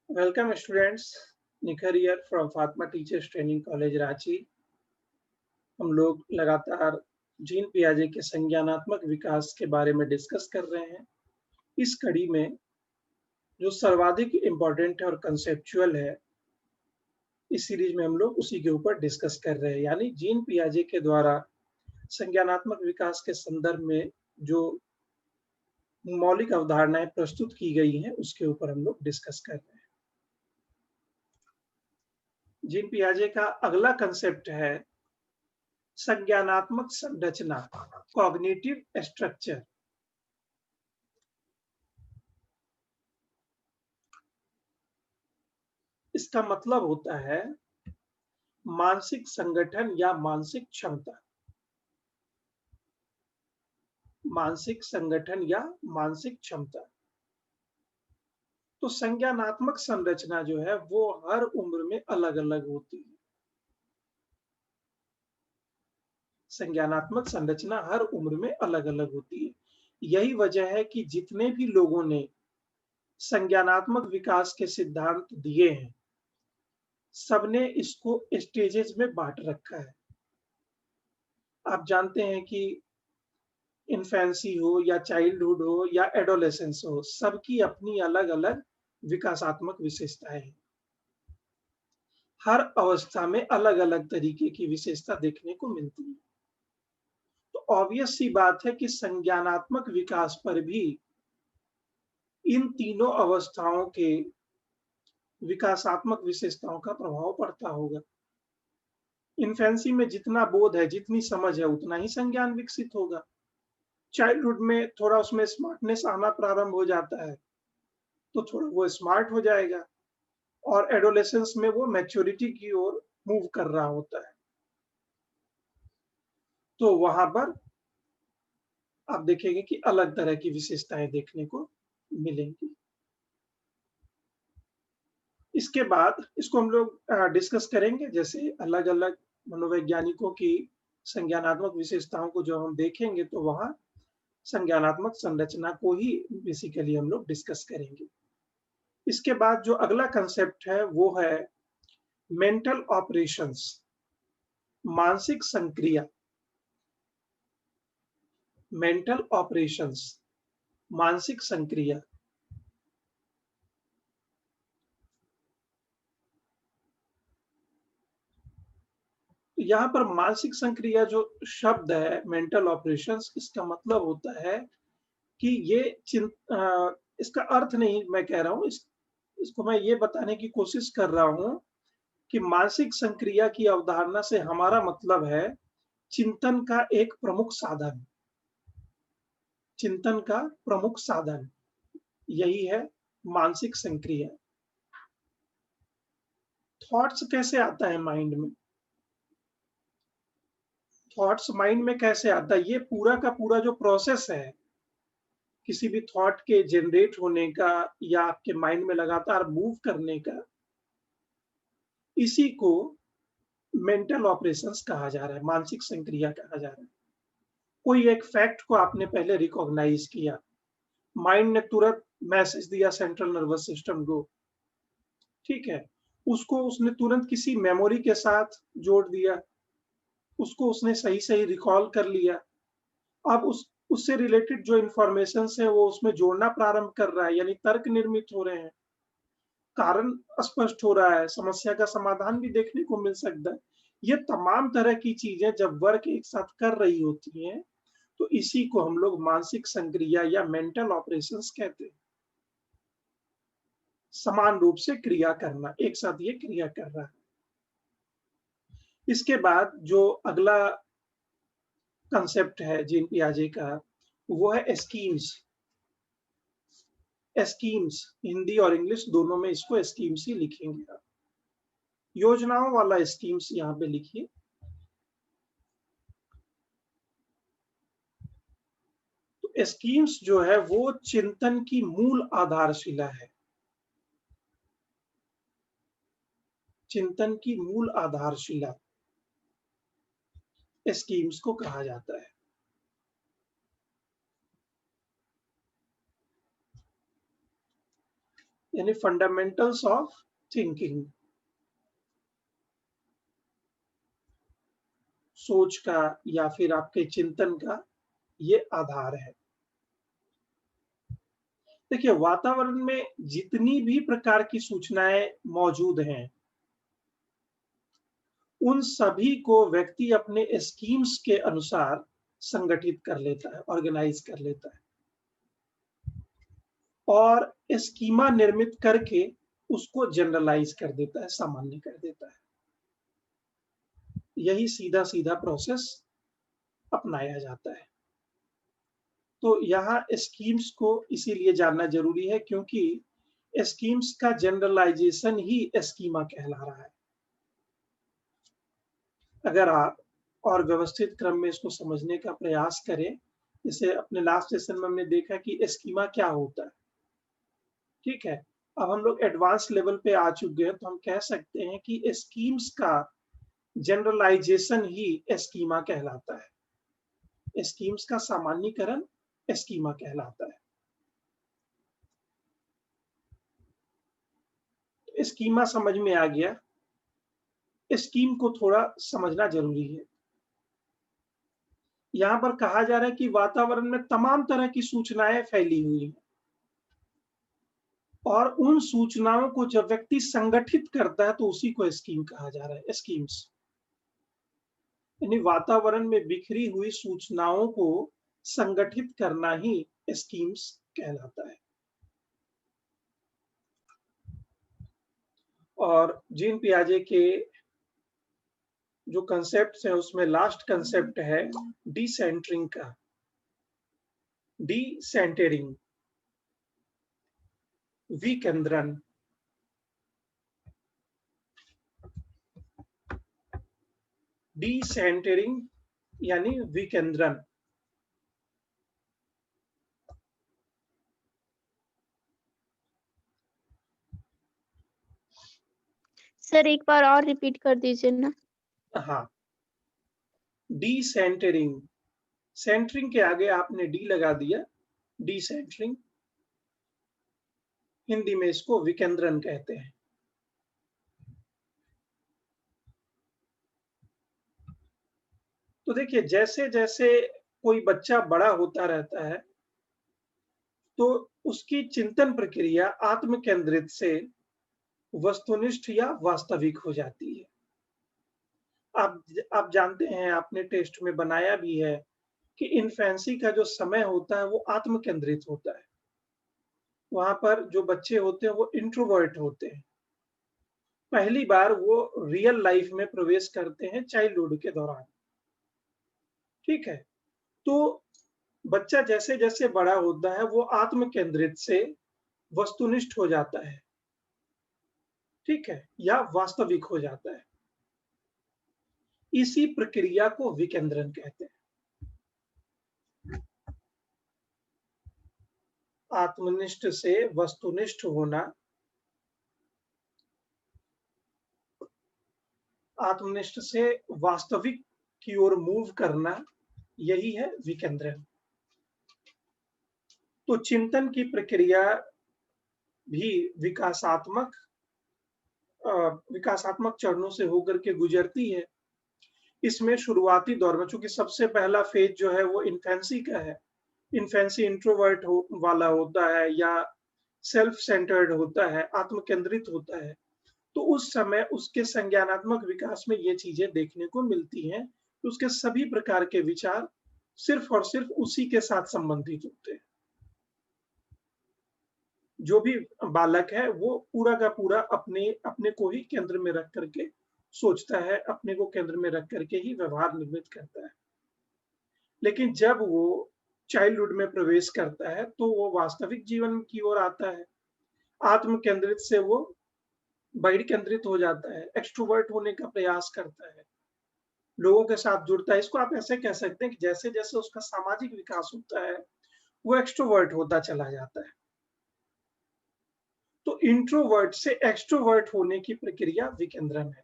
Welcome students, निखर here from Fatima teachers training college Ranchi. हम लोग लगातार जीन पियाजे के संज्ञानात्मक विकास के बारे में डिस्कस कर रहे हैं। इस कड़ी में जो सर्वाधिक इम्पोर्टेंट है और कंसेप्चुअल है, इस सीरीज में हम लोग उसी के ऊपर डिस्कस कर रहे हैं, यानी जीन पियाजे के द्वारा संज्ञानात्मक विकास के संदर्भ में जो मौलिक अवधारणाएं प्रस्तुत की गई हैं, उसके ऊपर हम लोग डिस्कस कर रहे हैं। जीन पियाजे का अगला कंसेप्ट है संज्ञानात्मक संरचना, कॉग्निटिव स्ट्रक्चर। इसका मतलब होता है मानसिक संगठन या मानसिक क्षमता। मानसिक संगठन या मानसिक क्षमता। तो संज्ञानात्मक संरचना जो है वो हर उम्र में अलग अलग होती है। संज्ञानात्मक संरचना हर उम्र में अलग अलग होती है। यही वजह है कि जितने भी लोगों ने संज्ञानात्मक विकास के सिद्धांत दिए हैं, सबने इसको स्टेजेस में बांट रखा है। आप जानते हैं कि इन्फेंसी हो या चाइल्डहुड हो या एडोलेसेंस हो, सबकी अपनी अलग अलग विकासात्मक विशेषताएं हैं। हर अवस्था में अलग अलग तरीके की विशेषता देखने को मिलती है। तो ऑब्वियस सी बात है कि संज्ञानात्मक विकास पर भी इन तीनों अवस्थाओं के विकासात्मक विशेषताओं का प्रभाव पड़ता होगा। इन्फेंसी में जितना बोध है, जितनी समझ है, उतना ही संज्ञान विकसित होगा। चाइल्डहुड में थोड़ा उसमें स्मार्टनेस आना प्रारंभ हो जाता है, तो थोड़ा वो स्मार्ट हो जाएगा, और एडोलेसेंस में वो मैच्योरिटी की ओर मूव कर रहा होता है। तो वहां पर आप देखेंगे कि अलग तरह की विशेषताएं देखने को मिलेंगी। इसके बाद इसको हम लोग डिस्कस करेंगे, जैसे अलग अलग मनोवैज्ञानिकों की संज्ञानात्मक विशेषताओं को जो हम देखेंगे, तो वहां संज्ञानात्मक संरचना को ही बेसिकली हम लोग डिस्कस करेंगे। इसके बाद जो अगला कंसेप्ट है वो है मेंटल ऑपरेशंस, मानसिक संक्रिया। मेंटल ऑपरेशंस, मानसिक संक्रिया। यहाँ पर मानसिक संक्रिया जो शब्द है, मेंटल ऑपरेशंस, इसका मतलब होता है कि ये इसका अर्थ नहीं मैं कह रहा हूँ, इसको मैं ये बताने की कोशिश कर रहा हूँ कि मानसिक संक्रिया की अवधारणा से हमारा मतलब है चिंतन का एक प्रमुख साधन। चिंतन का प्रमुख साधन यही है मानसिक संक्रिया। थॉट्स कैसे आता है माइंड में? थॉट्स माइंड में कैसे आता है? ये पूरा का पूरा जो प्रोसेस है किसी भी थॉट के जनरेट होने का या आपके माइंड में लगातार मूव करने का, इसी को मेंटल ऑपरेशंस कहा जा रहा है, मानसिक संक्रिया कहा जा रहा है। कोई एक फैक्ट को आपने पहले रिकॉग्नाइज किया, माइंड ने तुरंत मैसेज दिया सेंट्रल नर्वस सिस्टम को, ठीक है, उसको उसने तुरंत किसी मेमोरी के साथ जोड़ दिया, उसको उसने सही सही रिकॉल कर लिया। अब उससे रिलेटेड जो इंफॉर्मेशन है वो उसमें जोड़ना प्रारंभ कर रहा है, यानी तर्क निर्मित हो रहे हैं, कारण स्पष्ट हो रहा है, समस्या का समाधान भी देखने को मिल सकता है। ये तमाम तरह की चीजें जब वर्क एक साथ कर रही होती हैं, तो इसी को हम लोग मानसिक संक्रिया या मेंटल ऑपरेशंस कहते हैं। समान रूप से क्रिया करना, एक साथ ये क्रिया कर रहा है। इसके बाद जो अगला कंसेप्ट है जीन पियाजे का, वो है स्कीम्स। स्कीम्स हिंदी और इंग्लिश दोनों में इसको स्कीम्स ही लिखेंगे आप। योजनाओं वाला स्कीम्स यहाँ पे लिखिए। तो स्कीम्स जो है वो चिंतन की मूल आधारशिला है। चिंतन की मूल आधारशिला स्कीम्स को कहा जाता है। यानी फंडामेंटल्स ऑफ थिंकिंग, सोच का या फिर आपके चिंतन का ये आधार है। देखिए, वातावरण में जितनी भी प्रकार की सूचनाएं मौजूद हैं, उन सभी को व्यक्ति अपने स्कीम्स के अनुसार संगठित कर लेता है, ऑर्गेनाइज कर लेता है और स्कीमा निर्मित करके उसको जनरलाइज कर देता है, सामान्य कर देता है। यही सीधा सीधा प्रोसेस अपनाया जाता है। तो यहाँ स्कीम्स को इसीलिए जानना जरूरी है क्योंकि स्कीम्स का जनरलाइजेशन ही स्कीमा कहला रहा है। अगर आप और व्यवस्थित क्रम में इसको समझने का प्रयास करें, जैसे अपने लास्ट सेशन में हमने देखा कि स्कीमा क्या होता है, ठीक है। अब हम लोग एडवांस लेवल पे आ चुके हैं, तो हम कह सकते हैं कि स्कीम्स का जनरलाइजेशन ही स्कीमा कहलाता है। स्कीम्स का सामान्यीकरण स्कीमा कहलाता है। स्कीमा समझ में आ गया, स्कीम को थोड़ा समझना जरूरी है। यहाँ पर कहा जा रहा है कि वातावरण में तमाम तरह की सूचनाएं फैली हुई हैं और उन सूचनाओं को जब व्यक्ति संगठित करता है तो उसी को स्कीम कहा जा रहा है, स्कीम्स। यानी वातावरण में बिखरी हुई सूचनाओं को संगठित करना ही स्कीम्स कहलाता है। और जीन पियाजे के जो कंसेप्ट है उसमें लास्ट कंसेप्ट है डिसेंटरिंग का, डिसेंटरिंग, विकेंद्रन। डिसेंटरिंग यानी विकेंद्रन। सर एक बार और रिपीट कर दीजिए ना। हाँ, डिसेंटरिंग, सेंटरिंग के आगे आपने डी लगा दिया, डिसेंटरिंग। हिंदी में इसको विकेंद्रन कहते हैं। तो देखिए, जैसे जैसे कोई बच्चा बड़ा होता रहता है तो उसकी चिंतन प्रक्रिया आत्म केंद्रित से वस्तुनिष्ठ या वास्तविक हो जाती है। आप जानते हैं, आपने टेस्ट में बनाया भी है कि इन्फेंसी का जो समय होता है वो आत्म केंद्रित होता है। वहां पर जो बच्चे होते हैं वो इंट्रोवर्ट होते हैं। पहली बार वो रियल लाइफ में प्रवेश करते हैं चाइल्डहुड के दौरान, ठीक है। तो बच्चा जैसे जैसे बड़ा होता है वो आत्म केंद्रित से वस्तुनिष्ठ हो जाता है, ठीक है, या वास्तविक हो जाता है। इसी प्रक्रिया को विकेंद्रन कहते हैं। आत्मनिष्ठ से वस्तुनिष्ठ होना, आत्मनिष्ठ से वास्तविक की ओर मूव करना, यही है विकेंद्रन। तो चिंतन की प्रक्रिया भी विकासात्मक चरणों से होकर के गुजरती है। इसमें शुरुआती दौर में, चूंकि सबसे पहला फेज जो है वो इन्फेंसी का है, इन्फेंसी इंट्रोवर्ट वाला होता है या सेल्फ सेंटर्ड होता है, आत्म केंद्रित होता है। तो उस समय उसके संज्ञानात्मक विकास में ये चीजें देखने को मिलती हैं। तो उसके सभी प्रकार के विचार सिर्फ और सिर्फ उसी के साथ संबंधित होते हैं। जो भी बालक है वो पूरा का पूरा अपने अपने को ही केंद्र में रख करके सोचता है, अपने को केंद्र में रख करके ही व्यवहार निर्मित करता है। लेकिन जब वो चाइल्डहुड में प्रवेश करता है तो वो वास्तविक जीवन की ओर आता है। आत्म केंद्रित से वो बहिर केंद्रित हो जाता है, एक्सट्रोवर्ट होने का प्रयास करता है, लोगों के साथ जुड़ता है। इसको आप ऐसे कह सकते हैं कि जैसे जैसे उसका सामाजिक विकास होता है वो एक्सट्रोवर्ट होता चला जाता है। तो इंट्रोवर्ट से एक्सट्रोवर्ट होने की प्रक्रिया विकेंद्रन है।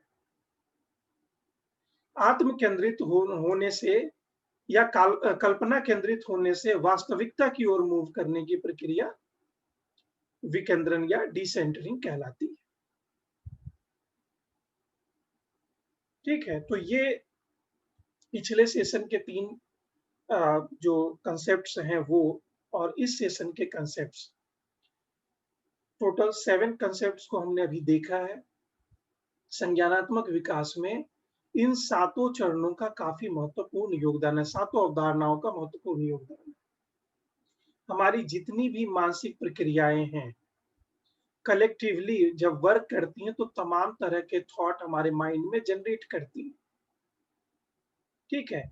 आत्म केंद्रित होने से या कल्पना केंद्रित होने से वास्तविकता की ओर मूव करने की प्रक्रिया विकेंद्रन या डिसेंटरिंग कहलाती है। ठीक है, तो ये पिछले सेशन के 3 जो कंसेप्ट्स हैं वो, और इस सेशन के कंसेप्ट्स, टोटल 7 कंसेप्ट्स को हमने अभी देखा है। संज्ञानात्मक विकास में इन 7 चरणों का काफी महत्वपूर्ण योगदान है, 7 अवधारणाओं का महत्वपूर्ण योगदान है। हमारी जितनी भी मानसिक प्रक्रियाएं हैं, कलेक्टिवली जब वर्क करती हैं तो तमाम तरह के थॉट हमारे माइंड में जनरेट करती हैं। ठीक है,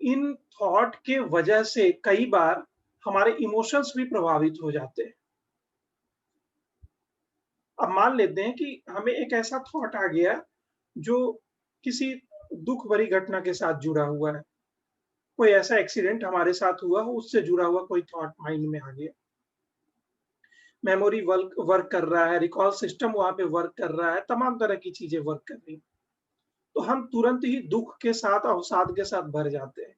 इन थॉट के वजह से कई बार हमारे इमोशंस भी प्रभावित हो जाते हैं। अब मान लेते हैं कि हमें एक ऐसा थॉट आ गया जो किसी दुख भरी घटना के साथ जुड़ा हुआ है, कोई ऐसा एक्सीडेंट हमारे साथ हुआ हो, उससे जुड़ा हुआ कोई थॉट माइंड में आ गया। मेमोरी वर्क कर रहा है, रिकॉल सिस्टम वहां पे वर्क कर रहा है, तमाम तरह की चीजें वर्क कर रही हैं, तो हम तुरंत ही दुख के साथ, अवसाद के साथ भर जाते हैं।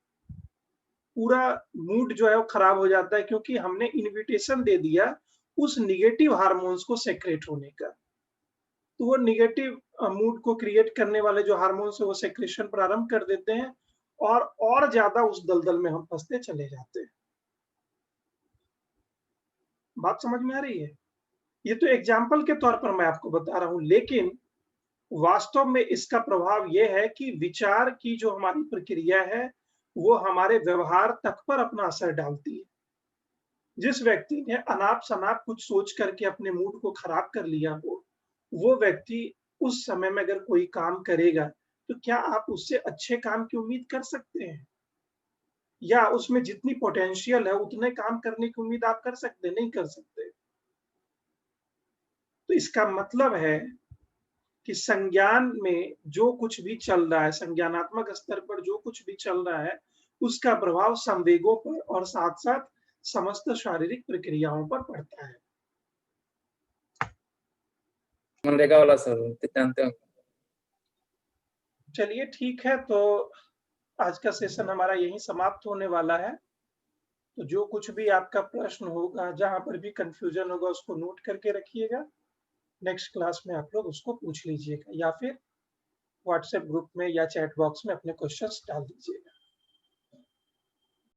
पूरा मूड जो है वो खराब हो जाता है, क्योंकि हमने इनविटेशन दे दिया उस निगेटिव हार्मोन्स को सेक्रेट होने का। तो वो निगेटिव मूड को क्रिएट करने वाले जो हार्मोन्स है वो सेक्रेशन प्रारंभ कर देते हैं, और ज्यादा उस दलदल में हम फंसते चले जाते हैं। बात समझ में आ रही है? ये तो एग्जाम्पल के तौर पर मैं आपको बता रहा हूं, लेकिन वास्तव में इसका प्रभाव यह है कि विचार की जो हमारी प्रक्रिया है वो हमारे व्यवहार तक पर अपना असर डालती है। जिस व्यक्ति ने अनाप शनाप कुछ सोच करके अपने मूड को खराब कर लिया हो, वो व्यक्ति उस समय में अगर कोई काम करेगा तो क्या आप उससे अच्छे काम की उम्मीद कर सकते हैं? या उसमें जितनी पोटेंशियल है उतने काम करने की उम्मीद आप कर सकते हैं? नहीं कर सकते। तो इसका मतलब है कि संज्ञान में जो कुछ भी चल रहा है, संज्ञानात्मक स्तर पर जो कुछ भी चल रहा है, उसका प्रभाव संवेगों पर और साथ-साथ समस्त शारीरिक प्रक्रियाओं पर पड़ता है। मनरेगा वाला सर जानते हो? चलिए ठीक है, तो आज का सेशन हमारा यहीं समाप्त होने वाला है। तो जो कुछ भी आपका प्रश्न होगा, जहां पर भी कंफ्यूजन होगा, उसको नोट करके रखिएगा। नेक्स्ट क्लास में आप लोग उसको पूछ लीजिएगा, या फिर व्हाट्सएप ग्रुप में या चैट बॉक्स में अपने क्वेश्चंस डाल दीजिएगा।